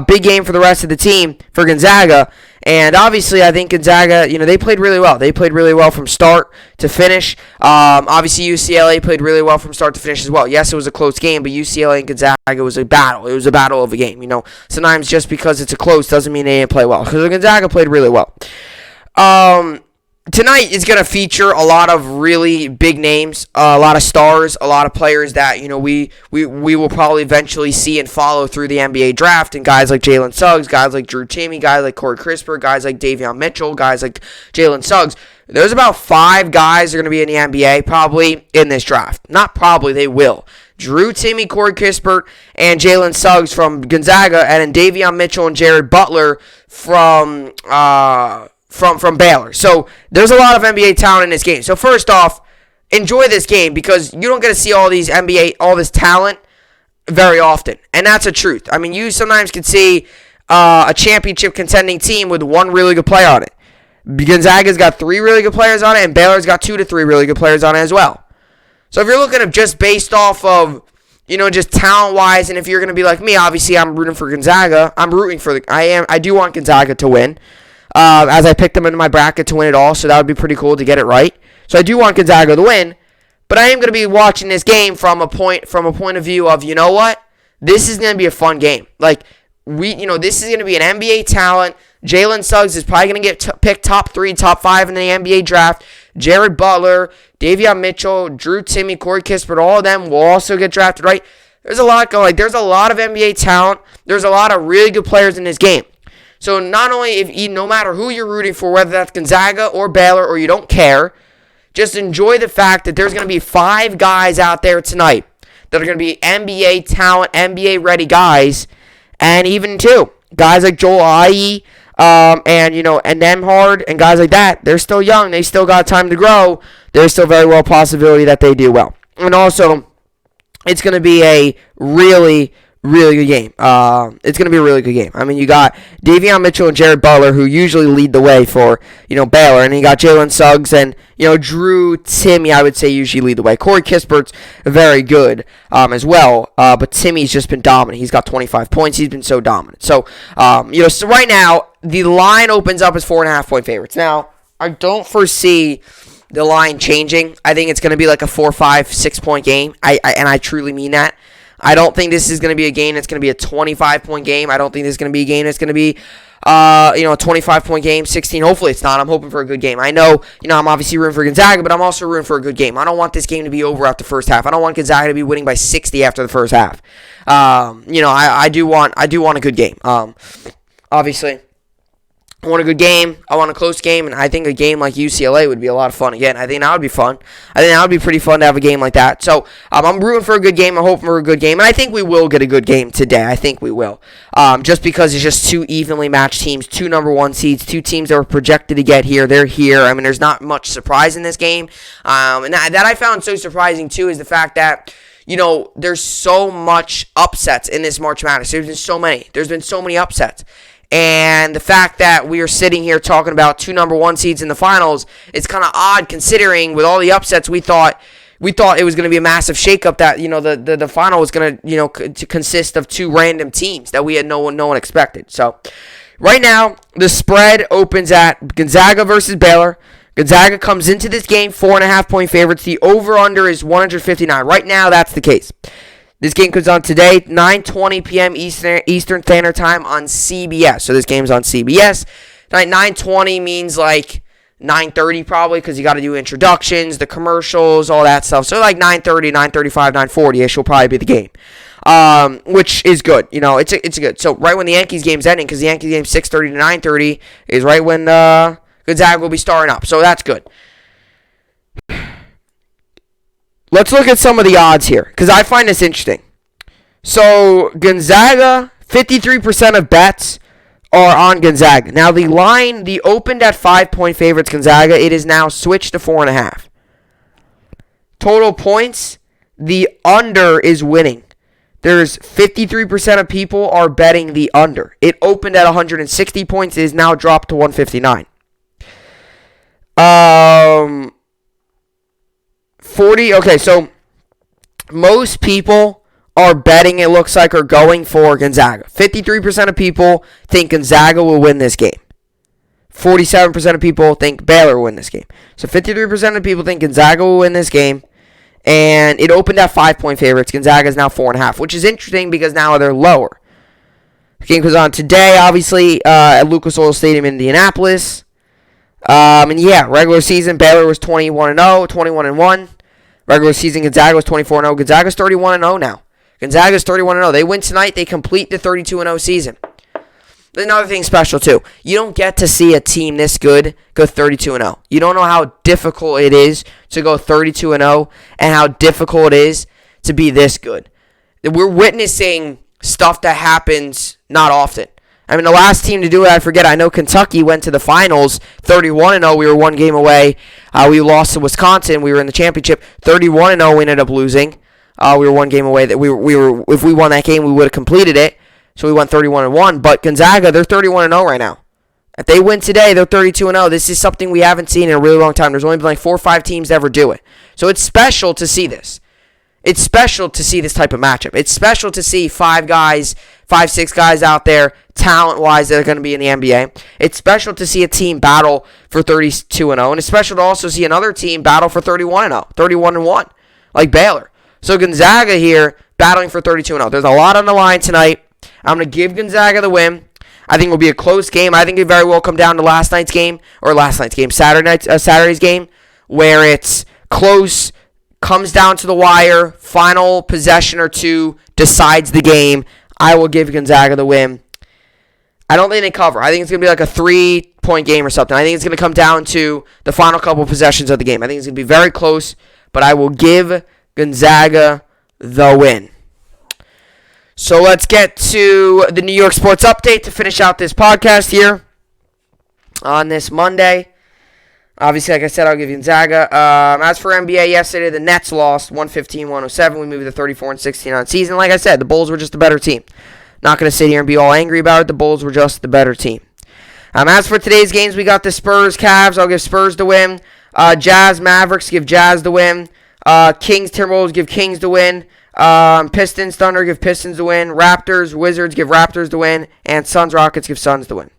Big game for the rest of the team for Gonzaga. And obviously, I think Gonzaga, they played really well. They played really well from start to finish. Obviously, UCLA played really well from start to finish as well. Yes, it was a close game, but UCLA and Gonzaga was a battle. It was a battle of a game. Sometimes just because it's a close doesn't mean they didn't play well. Because Gonzaga played really well. Tonight is going to feature a lot of really big names, a lot of stars, a lot of players that we will probably eventually see and follow through the NBA draft, and guys like Jalen Suggs, guys like Drew Timme, guys like Corey Kispert, guys like Davion Mitchell, guys like Jalen Suggs. There's about 5 guys that are going to be in the NBA probably in this draft. Not probably, they will. Drew Timme, Corey Kispert, and Jalen Suggs from Gonzaga, and then Davion Mitchell and Jared Butler from Baylor. So there's a lot of NBA talent in this game. So first off, enjoy this game because you don't get to see all this talent very often. And that's the truth. I mean, you sometimes can see a championship contending team with one really good player on it. Gonzaga's got 3 really good players on it, and Baylor's got 2 to 3 really good players on it as well. So if you're looking at just based off of, just talent-wise, and if you're going to be like me, obviously I'm rooting for Gonzaga. I do want Gonzaga to win. As I picked them in my bracket to win it all, so that would be pretty cool to get it right. So I do want Gonzaga to win, but I am going to be watching this game from a point of view of, this is going to be a fun game. Like, this is going to be an NBA talent. Jalen Suggs is probably going to get picked top 3, top 5 in the NBA draft. Jared Butler, Davion Mitchell, Drew Timme, Corey Kispert, all of them will also get drafted, right? There's a lot going. There's a lot of NBA talent. There's a lot of really good players in this game. So not only no matter who you're rooting for, whether that's Gonzaga or Baylor or you don't care, just enjoy the fact that there's going to be 5 guys out there tonight that are going to be NBA talent, NBA ready guys, and even 2 guys like Joel Ayi, and Nembhard and guys like that. They're still young. They still got time to grow. There's still very well possibility that they do well. And also, it's going to be a really really good game. It's going to be a really good game. I mean, you got Davion Mitchell and Jared Butler, who usually lead the way for, Baylor. And you got Jalen Suggs and, Drew Timme, I would say, usually lead the way. Corey Kispert's very good as well. But Timmy's just been dominant. He's got 25 points. He's been so dominant. So, so right now, the line opens up as 4.5-point favorites. Now, I don't foresee the line changing. I think it's going to be like a 4, 5, 6-point game. And I truly mean that. I don't think this is going to be a game that's going to be a 25-point game. I don't think this is going to be a game that's going to be, a 25-point game, 16. Hopefully it's not. I'm hoping for a good game. I know, I'm obviously rooting for Gonzaga, but I'm also rooting for a good game. I don't want this game to be over after the first half. I don't want Gonzaga to be winning by 60 after the first half. I do want a good game. Obviously, I want a good game. I want a close game, and I think a game like UCLA would be a lot of fun. Again, I think that would be fun. I think that would be pretty fun to have a game like that. So I'm rooting for a good game. I'm hoping for a good game, and I think we will get a good game today. I think we will, just because it's just two evenly matched teams, two number one seeds, two teams that were projected to get here. They're here. I mean, there's not much surprise in this game, and that I found so surprising too is the fact that there's so much upsets in this March Madness. There's been so many upsets. And the fact that we are sitting here talking about two number one seeds in the finals, it's kind of odd considering with all the upsets we thought it was going to be a massive shakeup that the final was going to consist of two random teams that we had no one expected. So right now the spread opens at Gonzaga versus Baylor. Gonzaga comes into this game 4.5-point favorites. The over/under is 159. Right now that's the case. This game comes on today, 9:20 p.m. Eastern Standard Time on CBS. So this game's on CBS. 9:20 means like 9:30 probably because you got to do introductions, the commercials, all that stuff. So like 9:30, 9:35, 9:40-ish will probably be the game, which is good. It's good. So right when the Yankees game's ending, because the Yankees game 6:30 to 9:30 is right when Gonzaga will be starting up. So that's good. Let's look at some of the odds here, because I find this interesting. So, Gonzaga, 53% of bets are on Gonzaga. Now, the opened at 5-point favorites Gonzaga. It is now switched to 4.5. Total points, the under is winning. There's 53% of people are betting the under. It opened at 160 points. It is now dropped to 159. 40. Okay, so most people are betting, it looks like, are going for Gonzaga. 53% of people think Gonzaga will win this game. 47% of people think Baylor will win this game. So 53% of people think Gonzaga will win this game. And it opened at 5-point favorites. Gonzaga is now 4.5, which is interesting because now they're lower. The game goes on today, obviously, at Lucas Oil Stadium in Indianapolis. And yeah, regular season, Baylor was 21-0, 21-1. Regular season, Gonzaga was 24-0. Gonzaga's 31-0 now. Gonzaga's 31-0. They win tonight. They complete the 32-0 season. There's another thing special, too. You don't get to see a team this good go 32-0. You don't know how difficult it is to go 32-0 and how difficult it is to be this good. We're witnessing stuff that happens not often. I mean, the last team to do it, I forget. I know Kentucky went to the finals 31-0. We were one game away. We lost to Wisconsin. We were in the championship 31-0. We ended up losing. We were one game away. That we were. If we won that game, we would have completed it. So we went 31-1. But Gonzaga, they're 31-0 right now. If they win today, they're 32-0. This is something we haven't seen in a really long time. There's only been like 4 or 5 teams to ever do it. So it's special to see this. It's special to see this type of matchup. It's special to see 5, 6 guys out there, talent-wise, that are going to be in the NBA. It's special to see a team battle for 32-0, and it's special to also see another team battle for 31-0, 31-1, like Baylor. So Gonzaga here battling for 32-0. There's a lot on the line tonight. I'm going to give Gonzaga the win. I think it will be a close game. I think it very well come down to Saturday's game, where it's close, comes down to the wire, final possession or two decides the game. I will give Gonzaga the win. I don't think they cover. I think it's going to be like a 3-point game or something. I think it's going to come down to the final couple possessions of the game. I think it's going to be very close, but I will give Gonzaga the win. So let's get to the New York Sports Update to finish out this podcast here on this Monday. Obviously, like I said, I'll give you Gonzaga. As for NBA, yesterday the Nets lost 115-107. We moved to 34-16 on season. Like I said, the Bulls were just a better team. Not going to sit here and be all angry about it. The Bulls were just the better team. As for today's games, we got the Spurs, Cavs. I'll give Spurs the win. Jazz, Mavericks, give Jazz the win. Kings, Timberwolves, give Kings the win. Pistons, Thunder, give Pistons the win. Raptors, Wizards, give Raptors the win. And Suns, Rockets, give Suns the win.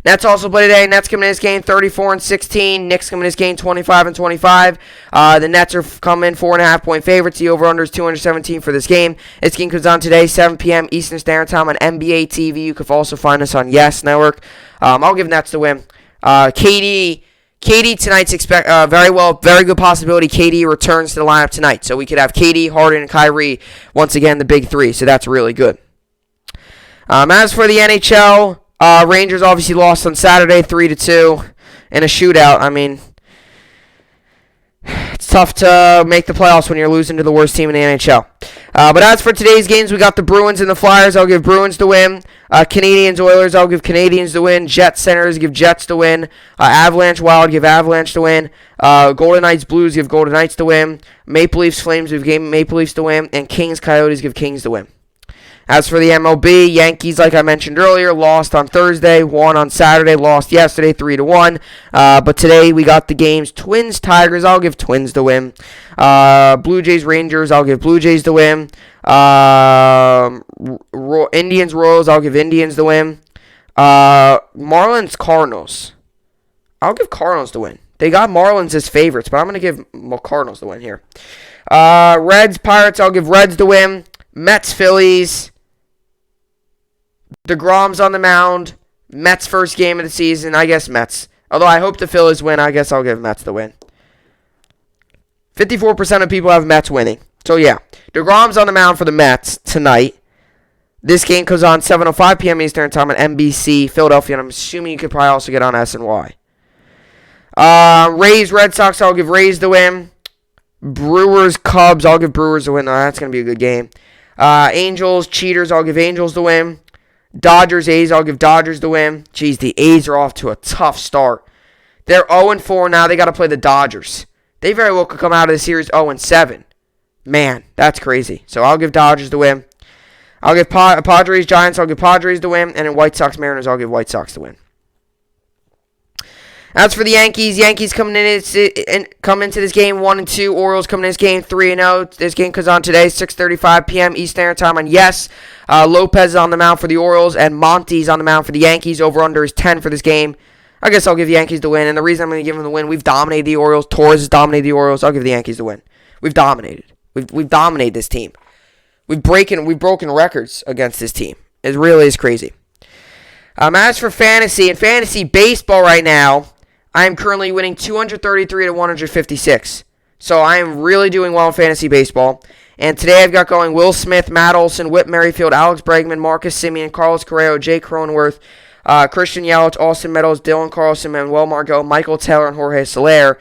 Nets also play today. Nets coming in this game 34-16. Knicks coming in this game 25-25. The Nets are coming 4.5-point favorites. The over/under is 217 for this game. This game comes on today, 7 p.m. Eastern Standard Time on NBA TV. You can also find us on Yes Network. I'll give Nets the win. KD tonight's very good possibility. KD returns to the lineup tonight, so we could have KD, Harden, and Kyrie once again, the big three. So that's really good. As for the NHL. Rangers obviously lost on Saturday 3-2 in a shootout. I mean, it's tough to make the playoffs when you're losing to the worst team in the NHL. But as for today's games, we got the Bruins and the Flyers. I'll give Bruins the win. Canadiens, Oilers, I'll give Canadiens the win. Jets, Senators, give Jets the win. Avalanche, Wild, give Avalanche the win. Golden Knights, Blues, give Golden Knights the win. Maple Leafs, Flames, give Maple Leafs the win. And Kings, Coyotes, give Kings the win. As for the MLB, Yankees, like I mentioned earlier, lost on Thursday, won on Saturday, lost yesterday 3-1. But today we got the games Twins, Tigers, I'll give Twins the win. Blue Jays, Rangers, I'll give Blue Jays the win. Indians, Royals, I'll give Indians the win. Marlins, Cardinals, I'll give Cardinals the win. They got Marlins as favorites, but I'm going to give Cardinals the win here. Reds, Pirates, I'll give Reds the win. Mets, Phillies. DeGrom's on the mound. Mets' first game of the season. I guess Mets. Although I hope the Phillies win, I guess I'll give Mets the win. 54% of people have Mets winning. So, yeah. DeGrom's on the mound for the Mets tonight. This game goes on 7:05 p.m. Eastern Time on NBC, Philadelphia. And I'm assuming you could probably also get on SNY. Rays, Red Sox, I'll give Rays the win. Brewers, Cubs, I'll give Brewers the win. Oh, that's going to be a good game. Angels, Cheaters, I'll give Angels the win. Dodgers, A's, I'll give Dodgers the win. Jeez, the A's are off to a tough start. They're 0-4 now. They got to play the Dodgers. They very well could come out of the series 0-7. Man, that's crazy. So I'll give Dodgers the win. I'll give Padres, Giants, I'll give Padres the win. And then White Sox, Mariners, I'll give White Sox the win. As for the Yankees coming into this game 1-2. Orioles coming in this game 3-0. This game comes on today, 6:35 p.m. Eastern Standard Time on Yes. Lopez is on the mound for the Orioles, and Monty's on the mound for the Yankees. Over/under is 10 for this game. I guess I'll give the Yankees the win, and the reason I'm going to give them the win, we've dominated the Orioles. Torres has dominated the Orioles. I'll give the Yankees the win. We've dominated. We've dominated this team. We've broken records against this team. It really is crazy. As for fantasy, in fantasy baseball right now, I am currently winning 233-156. So I am really doing well in fantasy baseball. And today I've got going Will Smith, Matt Olson, Whit Merrifield, Alex Bregman, Marcus Simeon, Carlos Correa, Jake Cronenworth, Christian Yelich, Austin Meadows, Dylan Carlson, Manuel Margot, Michael Taylor, and Jorge Soler.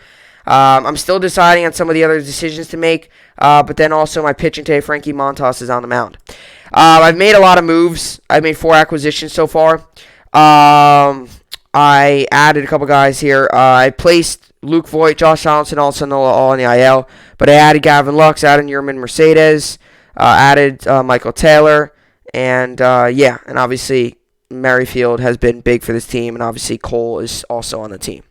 I'm still deciding on some of the other decisions to make. But then also my pitching today, Frankie Montas, is on the mound. I've made a lot of moves. I've made 4 acquisitions so far. I added a couple guys here. I placed Luke Voigt, Josh Donaldson, also all in the IL. But I added Gavin Lux, added Yerman Mercedes, added Michael Taylor. And, and obviously Merrifield has been big for this team. And obviously Cole is also on the team.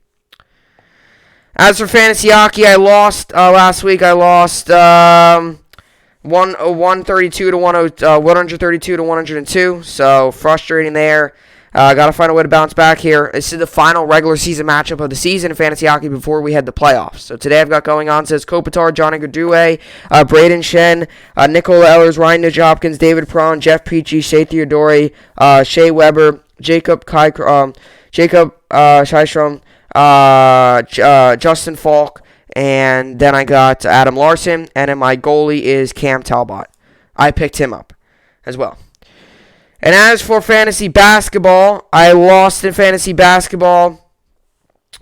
As for fantasy hockey, I lost last week. I lost 132 to 102. So frustrating there. Got to find a way to bounce back here. This is the final regular season matchup of the season in fantasy hockey before we head to playoffs. So today I've got going on says Kopitar, Johnny Gadouet, Braden Shen, Nicola Ehlers, Ryan Nugent-Hopkins, David Perron, Jeff Peachy, Shea Theodore, Shea Weber, Jacob Scheistrom, Justin Falk, and then I got Adam Larson, and then my goalie is Cam Talbot. I picked him up as well. And as for fantasy basketball, I lost in fantasy basketball.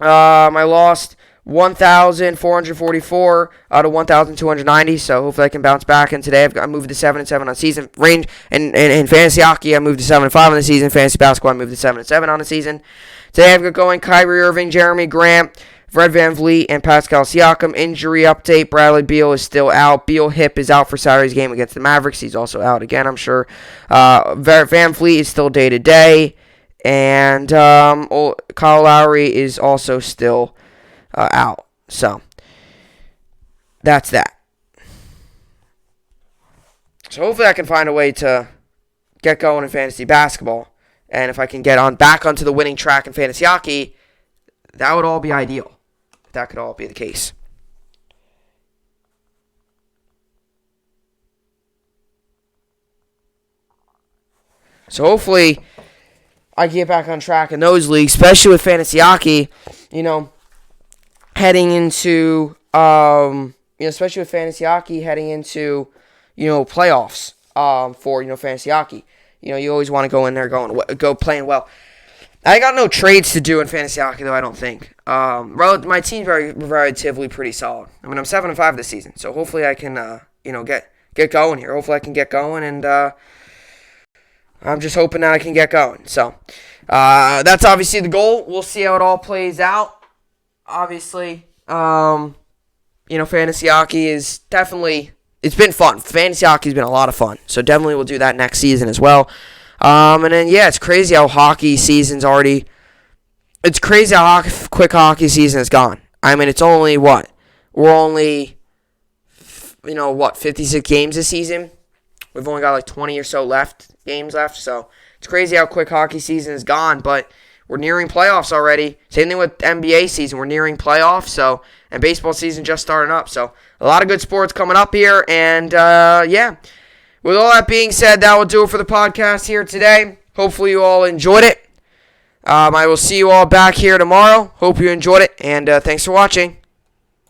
I lost 1,444 out of 1,290, so hopefully I can bounce back. And today I moved to 7-7 on season range. And in fantasy hockey, I moved to 7-5 on the season. Fantasy basketball, I moved to 7-7 on the season. Today I've got going Kyrie Irving, Jeremy Grant, Fred VanVleet and Pascal Siakam. Injury update, Bradley Beal is still out. Beal hip is out for Saturday's game against the Mavericks. He's also out again, I'm sure. VanVleet is still day-to-day. And Kyle Lowry is also still out. So, that's that. So, hopefully I can find a way to get going in fantasy basketball. And if I can get back onto the winning track in fantasy hockey, that would all be ideal. That could all be the case. So hopefully I get back on track in those leagues, especially with fantasy hockey, heading into especially with fantasy hockey heading into playoffs for fantasy hockey. You always want to go in there go playing well. I got no trades to do in fantasy hockey, though, I don't think. My team's relatively pretty solid. I mean, I'm 7-5 this season, so hopefully I can, get going here. Hopefully I can get going, and I'm just hoping that I can get going. So, that's obviously the goal. We'll see how it all plays out. Obviously, fantasy hockey is definitely, it's been fun. Fantasy hockey's been a lot of fun, so definitely we'll do that next season as well. And then, it's crazy how hockey season's already... It's crazy how quick hockey season is gone. I mean, it's only, what? We're only, 56 games this season? We've only got, 20 or so games left. So, it's crazy how quick hockey season is gone. But we're nearing playoffs already. Same thing with NBA season. We're nearing playoffs. So, and baseball season just starting up. So, a lot of good sports coming up here. And, with all that being said, that will do it for the podcast here today. Hopefully you all enjoyed it. I will see you all back here tomorrow. Hope you enjoyed it, and thanks for watching.